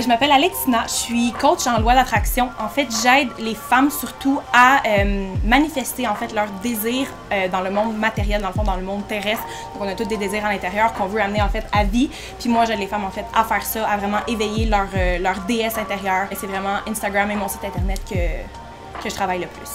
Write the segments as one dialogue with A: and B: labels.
A: Je m'appelle Alexina, je suis coach en loi d'attraction. En fait, j'aide les femmes surtout à manifester en fait leurs désirs dans le monde matériel, dans le fond, dans le monde terrestre. Donc, on a tous des désirs à l'intérieur qu'on veut amener en fait à vie. Puis moi, j'aide les femmes en fait à faire ça, à vraiment éveiller leur déesse intérieure. Et c'est vraiment Instagram et mon site internet que je travaille le plus.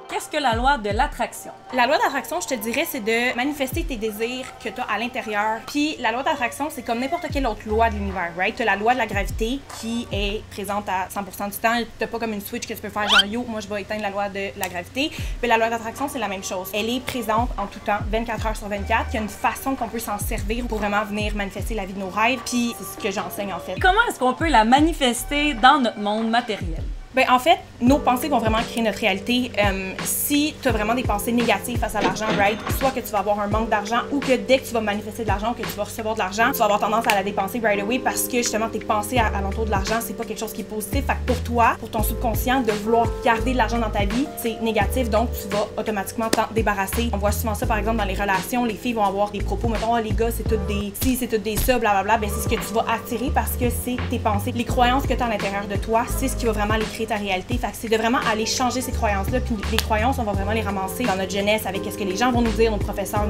B: Qu'est-ce que la loi de l'attraction?
A: La loi d'attraction, je te dirais, c'est de manifester tes désirs que tu as à l'intérieur. Puis la loi d'attraction, c'est comme n'importe quelle autre loi de l'univers, right? Tu as la loi de la gravité qui est présente à 100% du temps. Tu pas comme une switch que tu peux faire genre yo, moi je vais éteindre la loi de la gravité. Mais la loi d'attraction, c'est la même chose. Elle est présente en tout temps, 24 heures sur 24. Il y a une façon qu'on peut s'en servir pour vraiment venir manifester la vie de nos rêves. Puis c'est ce que j'enseigne en fait.
B: Comment est-ce qu'on peut la manifester dans notre monde matériel?
A: Ben, en fait, nos pensées vont vraiment créer notre réalité. Si tu as vraiment des pensées négatives face à l'argent, right, soit que tu vas avoir un manque d'argent ou que dès que tu vas manifester de l'argent ou que tu vas recevoir de l'argent, tu vas avoir tendance à la dépenser right away parce que justement tes pensées alentour de l'argent, c'est pas quelque chose qui est positif. Fait que pour toi, pour ton subconscient, de vouloir garder de l'argent dans ta vie, c'est négatif, donc tu vas automatiquement t'en débarrasser. On voit souvent ça par exemple dans les relations, les filles vont avoir des propos, mettons, oh, les gars, c'est toutes des si, c'est toutes des ça, blablabla. Ben, c'est ce que tu vas attirer parce que c'est tes pensées. Les croyances que tu as à l'intérieur de toi, c'est ce qui va vraiment les créer ta réalité. Fait que c'est de vraiment aller changer ces croyances-là. Puis les croyances, on va vraiment les ramasser dans notre jeunesse avec ce que les gens vont nous dire, nos professeurs,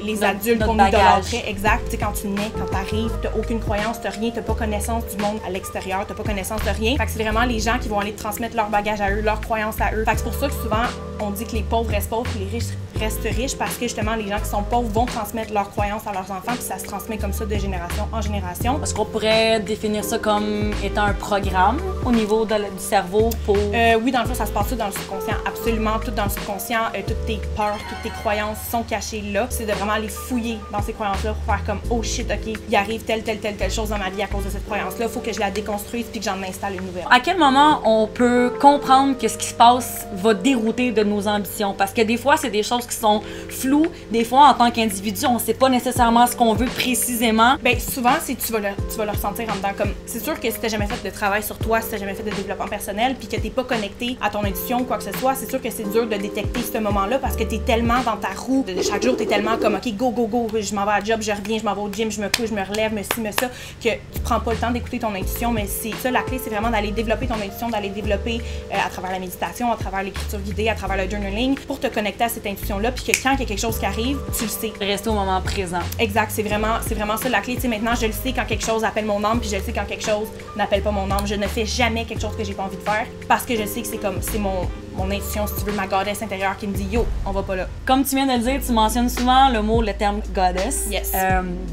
A: les adultes qu'on idolâtrait. Exact. T'sais, quand tu nais, quand t'arrives, t'as aucune croyance, t'as rien, t'as pas connaissance du monde à l'extérieur, t'as pas connaissance de rien. Fait que c'est vraiment les gens qui vont aller te transmettre leur bagage à eux, leurs croyances à eux. Fait que c'est pour ça que souvent, on dit que les pauvres restent pauvres et les riches restent riches parce que justement, les gens qui sont pauvres vont transmettre leurs croyances à leurs enfants puis ça se transmet comme ça de génération en génération.
B: Est-ce qu'on pourrait définir ça comme étant un programme au niveau du cerveau pour...
A: Oui, dans le fond, ça se passe tout dans le subconscient, absolument tout dans le subconscient. Toutes tes peurs, toutes tes croyances sont cachées là. C'est de vraiment les fouiller dans ces croyances-là pour faire comme « Oh shit, OK, il arrive telle chose dans ma vie à cause de cette croyance-là. Faut que je la déconstruise puis que j'en installe une nouvelle. »
B: À quel moment on peut comprendre que ce qui se passe va dérouter de nos ambitions? Parce que des fois, c'est des choses qui sont floues. Des fois, en tant qu'individu, on sait pas nécessairement ce qu'on veut précisément.
A: Bien, souvent, tu vas le ressentir en dedans. Comme, c'est sûr que si t'as jamais fait de travail sur toi, si t'as jamais fait de développement personnel puis que t'es pas connecté à ton intuition ou quoi que ce soit, c'est sûr que c'est dur de détecter ce moment-là parce que t'es tellement dans ta roue de chaque jour, t'es tellement comme OK, go, je m'en vais à la job, je reviens, je m'en vais au gym, je me couche, je me relève, me ci, me ça, que tu prends pas le temps d'écouter ton intuition, mais c'est ça, la clé, c'est vraiment d'aller développer ton intuition, d'aller développer à travers la méditation, à travers l'écriture guidée, à travers le journaling, pour te connecter à cette intuition-là, puis que quand il y a quelque chose qui arrive, tu le sais.
B: Rester au moment présent.
A: Exact, c'est vraiment ça la clé. Tu sais, maintenant, je le sais quand quelque chose appelle mon âme, puis je le sais quand quelque chose n'appelle pas mon âme. Je ne fais jamais quelque chose que j'ai pas envie de faire parce que je sais que c'est mon intuition, si tu veux, ma goddess intérieure qui me dit yo, on va pas là.
B: Comme tu viens de le dire, tu mentionnes souvent le terme goddess,
A: yes.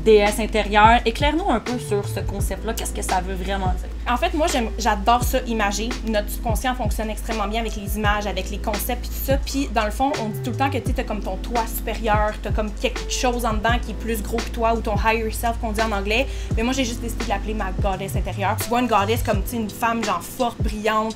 B: Déesse intérieure. Éclaire-nous un peu sur ce concept-là. Qu'est-ce que ça veut vraiment dire?
A: En fait, moi, j'adore ça, imager. Notre subconscient fonctionne extrêmement bien avec les images, avec les concepts et tout ça. Puis, dans le fond, on dit tout le temps que tu as comme ton toi supérieur, tu as comme quelque chose en dedans qui est plus gros que toi ou ton higher self qu'on dit en anglais. Mais moi, j'ai juste décidé de l'appeler ma goddess intérieure. Tu vois une goddess comme une femme genre forte, brillante,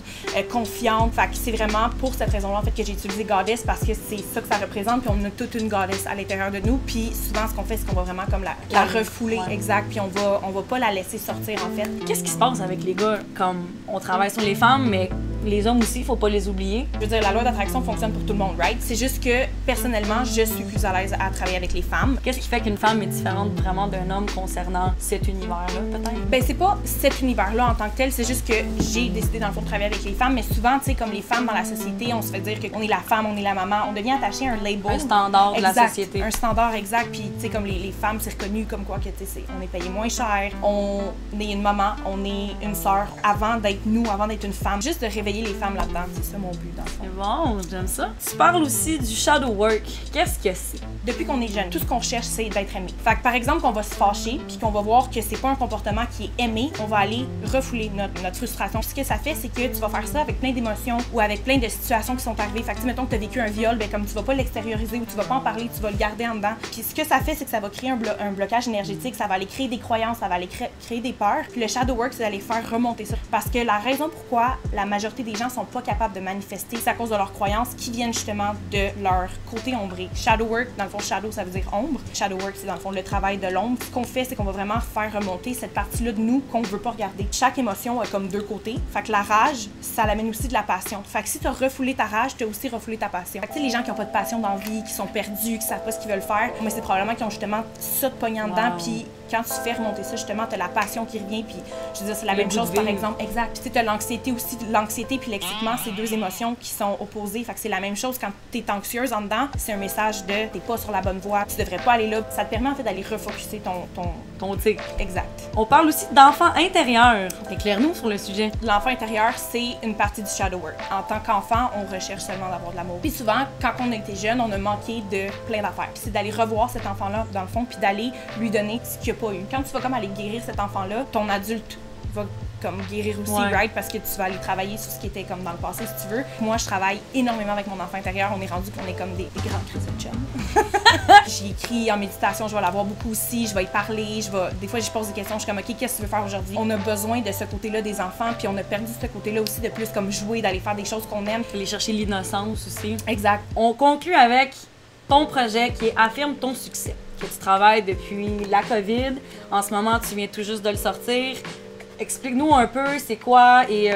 A: confiante. Fait que c'est vraiment pour cette raison-là en fait que j'ai utilisé goddess parce que c'est ça que ça représente. Puis on a toute une goddess à l'intérieur de nous. Puis souvent, ce qu'on fait, c'est qu'on va vraiment comme la refouler, ouais. Exact. Puis on va pas la laisser sortir en fait.
B: Qu'est-ce qui se passe avec les gars? Comme on travaille sur les femmes, mais les hommes aussi, il faut pas les oublier. Je
A: veux dire, la loi d'attraction fonctionne pour tout le monde, right? C'est juste que, personnellement, je suis plus à l'aise à travailler avec les femmes.
B: Qu'est-ce qui fait qu'une femme est différente vraiment d'un homme concernant cet univers-là, peut-être?
A: Ben, c'est pas cet univers-là en tant que tel, c'est juste que j'ai décidé, dans le fond, de travailler avec les femmes, mais souvent, tu sais, comme les femmes dans la société, on se fait dire qu'on est la femme, on est la maman, on devient attaché à un label.
B: Un standard
A: exact,
B: de la société.
A: Un standard exact, puis, tu sais, comme les femmes, c'est reconnu comme quoi que, tu sais, on est payé moins cher, on est une maman, on est une sœur, avant d'être nous, avant d'être une femme. Juste de réveiller les femmes là-dedans. C'est ça mon but, dans le fond.
B: C'est bon, j'aime ça. Tu parles aussi du shadow work. Qu'est-ce que c'est?
A: Depuis qu'on est jeune, tout ce qu'on cherche, c'est d'être aimé. Fait que, par exemple, qu'on va se fâcher, puis qu'on va voir que c'est pas un comportement qui est aimé, on va aller refouler notre frustration. Puis ce que ça fait, c'est que tu vas faire ça avec plein d'émotions ou avec plein de situations qui sont arrivées. Fait que, mettons que tu as vécu un viol, ben comme tu vas pas l'extérioriser ou tu vas pas en parler, tu vas le garder en dedans. Puis ce que ça fait, c'est que ça va créer un blocage énergétique, ça va aller créer des croyances, ça va aller créer des peurs. Puis le shadow work, c'est d'aller faire remonter ça. Parce que la raison pourquoi la majorité des gens sont pas capables de manifester, c'est à cause de leurs croyances qui viennent justement de leur côté ombré. Shadow work, dans le fond, shadow, ça veut dire ombre. Shadow work, c'est dans le fond le travail de l'ombre. Ce qu'on fait, c'est qu'on va vraiment faire remonter cette partie-là de nous qu'on veut pas regarder. Chaque émotion a comme deux côtés. Fait que la rage, ça l'amène aussi de la passion. Fait que si tu as refoulé ta rage, tu as aussi refoulé ta passion. Fait que tu sais, les gens qui ont pas de passion dans la vie, qui sont perdus, qui savent pas ce qu'ils veulent faire, mais c'est probablement qu'ils ont justement ça de pognant dedans, puis quand tu fais remonter ça, justement, tu as la passion qui revient, puis je veux dire, c'est la même chose,
B: goût de
A: par
B: vivre.
A: exemple. Exact. Puis tu as l'anxiété aussi. L'anxiété puis l'excitement, c'est deux émotions qui sont opposées. Fait que c'est la même chose quand tu es anxieuse en dedans, c'est un message de t'es pas sur la bonne voie, tu devrais pas aller là. Ça te permet en fait d'aller refocuser
B: Ton tic.
A: Exact.
B: On parle aussi d'enfant intérieur. Éclaire-nous sur le sujet.
A: L'enfant intérieur, c'est une partie du shadow work. En tant qu'enfant, on recherche seulement d'avoir de l'amour. Puis souvent, quand on était jeune, on a manqué de plein d'affaires. Puis c'est d'aller revoir cet enfant-là, dans le fond, puis d'aller lui donner ce qu'il n'a pas eu. Quand tu vas comme aller guérir cet enfant-là, ton adulte va comme guérir aussi,
B: Ouais.
A: right? Parce que tu vas aller travailler sur ce qui était comme dans le passé, si tu veux. Moi, je travaille énormément avec mon enfant intérieur. On est rendu qu'on est comme des grands crises de chum. J'y écris en méditation, je vais l'avoir beaucoup aussi, je vais y parler, des fois, je pose des questions, je suis comme, OK, qu'est-ce que tu veux faire aujourd'hui? On a besoin de ce côté-là des enfants, puis on a perdu ce côté-là aussi de plus comme jouer, d'aller faire des choses qu'on aime.
B: Aller chercher l'innocence aussi.
A: Exact.
B: On conclut avec ton projet qui est Affirme ton succès, que tu travailles depuis la COVID. En ce moment, tu viens tout juste de le sortir. Explique-nous un peu c'est quoi et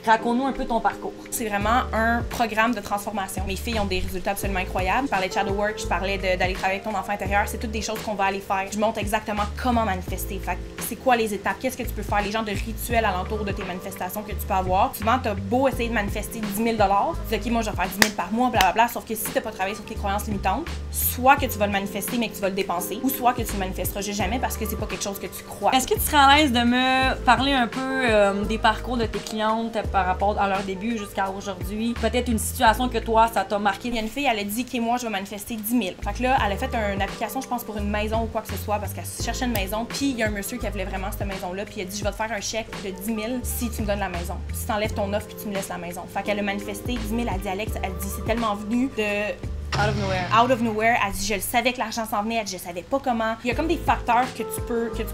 B: raconte-nous un peu ton parcours.
A: C'est vraiment un programme de transformation. Mes filles ont des résultats absolument incroyables. Je parlais de shadow work, je parlais d'aller travailler avec ton enfant intérieur. C'est toutes des choses qu'on va aller faire. Je montre exactement comment manifester. Fait que c'est quoi les étapes, qu'est-ce que tu peux faire, les genres de rituels alentour de tes manifestations que tu peux avoir. Souvent, tu as beau essayer de manifester 10 000 tu dis, OK, moi, je vais faire 10 000 par mois, blablabla. Sauf que si tu n'as pas travaillé sur tes croyances limitantes, soit que tu vas le manifester, mais que tu vas le dépenser, ou soit que tu le manifesteras jamais parce que c'est pas quelque chose que tu crois.
B: Est-ce que tu serais à l'aise de me parler un peu des parcours de tes clientes par rapport à leur début jusqu'à aujourd'hui? Peut-être une situation que toi, ça t'a marqué.
A: Il y a une fille, elle a dit que moi, je vais manifester 10 000. Fait que là, elle a fait une application, je pense, pour une maison ou quoi que ce soit, parce qu'elle cherchait une maison. Puis il y a un monsieur qui voulait vraiment cette maison-là. Puis il a dit, je vais te faire un chèque de 10 000 si tu me donnes la maison. Si tu enlèves ton offre puis tu me laisses la maison. Fait qu'elle a manifesté 10 000. Elle dit, Alex, elle dit, c'est tellement venu de
B: Out of nowhere.
A: out of nowhere. Elle dit, je le savais que l'argent s'en venait, elle dit, je savais pas comment. Il y a comme des facteurs que tu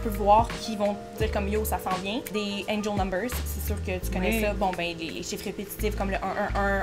A: peux voir qui vont dire comme yo, ça s'en vient. Des angel numbers, c'est sûr que tu connais
B: Oui.
A: ça. Bon, ben, les chiffres répétitifs comme le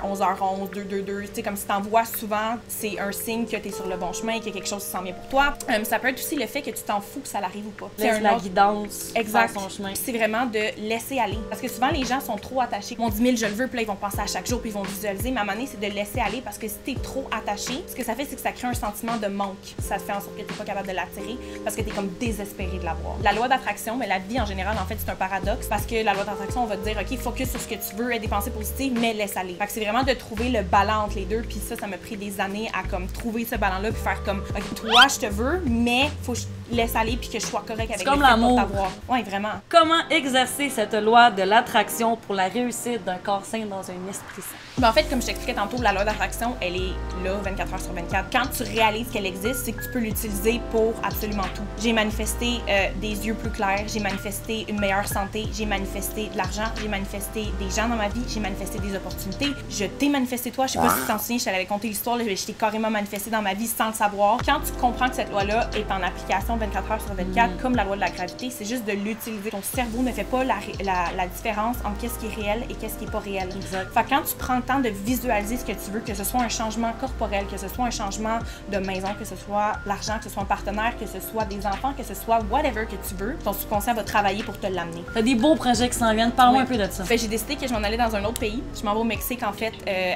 A: 111, 11h11, 222, tu sais, comme si t'en vois souvent, c'est un signe que t'es sur le bon chemin, qu'il y a quelque chose qui s'en vient pour toi. Ça peut être aussi le fait que tu t'en fous que ça l'arrive ou pas.
B: Laisse la guidance
A: Exact.
B: vers son chemin.
A: C'est vraiment de laisser aller. Parce que souvent, les gens sont trop attachés. Ils m'ont 10 000, je le veux, puis là, ils vont penser à chaque jour, puis ils vont visualiser. Mais à un moment donné, c'est de laisser aller parce que si t'es trop attaché, ce que ça fait, c'est que ça crée un sentiment de manque. Ça fait en sorte que t'es pas capable de l'attirer parce que t'es comme désespéré de l'avoir. La loi d'attraction, mais la vie en général, en fait, c'est un paradoxe parce que la loi d'attraction, on va te dire, OK, focus sur ce que tu veux, aie des pensées positives, mais laisse aller. Fait que c'est vraiment de trouver le ballon entre les deux. Puis ça m'a pris des années à comme trouver ce ballon-là, puis faire comme, OK, toi, je te veux, mais faut que je laisse aller puis que je sois correct avec
B: comme
A: le fait de
B: l'amour.
A: t'avoir. Ouais, vraiment.
B: Comment exercer cette loi de l'attraction pour la réussite d'un corps sain dans un esprit sain?
A: Ben en fait, comme je t'expliquais tantôt, la loi d'attraction, elle est là 24 heures sur 24. Quand tu réalises qu'elle existe, c'est que tu peux l'utiliser pour absolument tout. J'ai manifesté des yeux plus clairs, j'ai manifesté une meilleure santé, j'ai manifesté de l'argent, j'ai manifesté des gens dans ma vie, j'ai manifesté des opportunités. Je t'ai manifesté toi, je sais pas si tu t'en souviens, je t'avais conté l'histoire, là, je t'ai carrément manifesté dans ma vie sans le savoir. Quand tu comprends que cette loi-là est en application 24 heures sur 24, comme la loi de la gravité, c'est juste de l'utiliser. Ton cerveau ne fait pas la différence entre qu'est-ce qui est réel et qu'est-ce qui est pas réel.
B: Exact.
A: Fait que quand tu prends le temps de visualiser ce que tu veux, que ce soit un changement corporel, que ce soit un changement de maison, que ce soit l'argent, que ce soit un partenaire, que ce soit des enfants, que ce soit whatever que tu veux, ton subconscient va travailler pour te l'amener.
B: T'as des beaux projets qui s'en viennent. Parle-moi
A: Oui.
B: un peu de ça.
A: Fait, j'ai décidé que je m'en allais dans un autre pays. Je m'en vais au Mexique, en fait,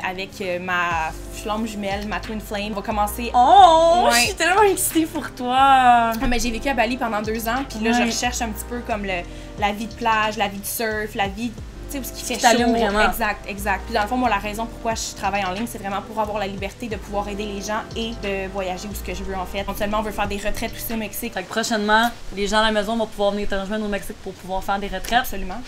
A: avec ma flamme jumelle, ma twin flame. On va commencer...
B: Oh,
A: Ouais.
B: je suis tellement excitée pour toi.
A: Ah, mais j'ai vécu à Bali pendant 2 ans, puis là,
B: Ouais.
A: je recherche un petit peu comme la vie de plage, la vie de surf, la vie... Tu sais, où ce qui fait
B: t'allume
A: chaud.
B: vraiment.
A: Exact, exact. Puis dans le fond, moi, la raison pourquoi je travaille en ligne, c'est vraiment pour avoir la liberté de pouvoir aider les gens et de voyager où ce que je veux, en fait. Non seulement on veut faire des retraites aussi au Mexique.
B: Fait que prochainement, les gens à la maison vont pouvoir venir te rejoindre au Mexique pour pouvoir faire des retraites.
A: Absolument.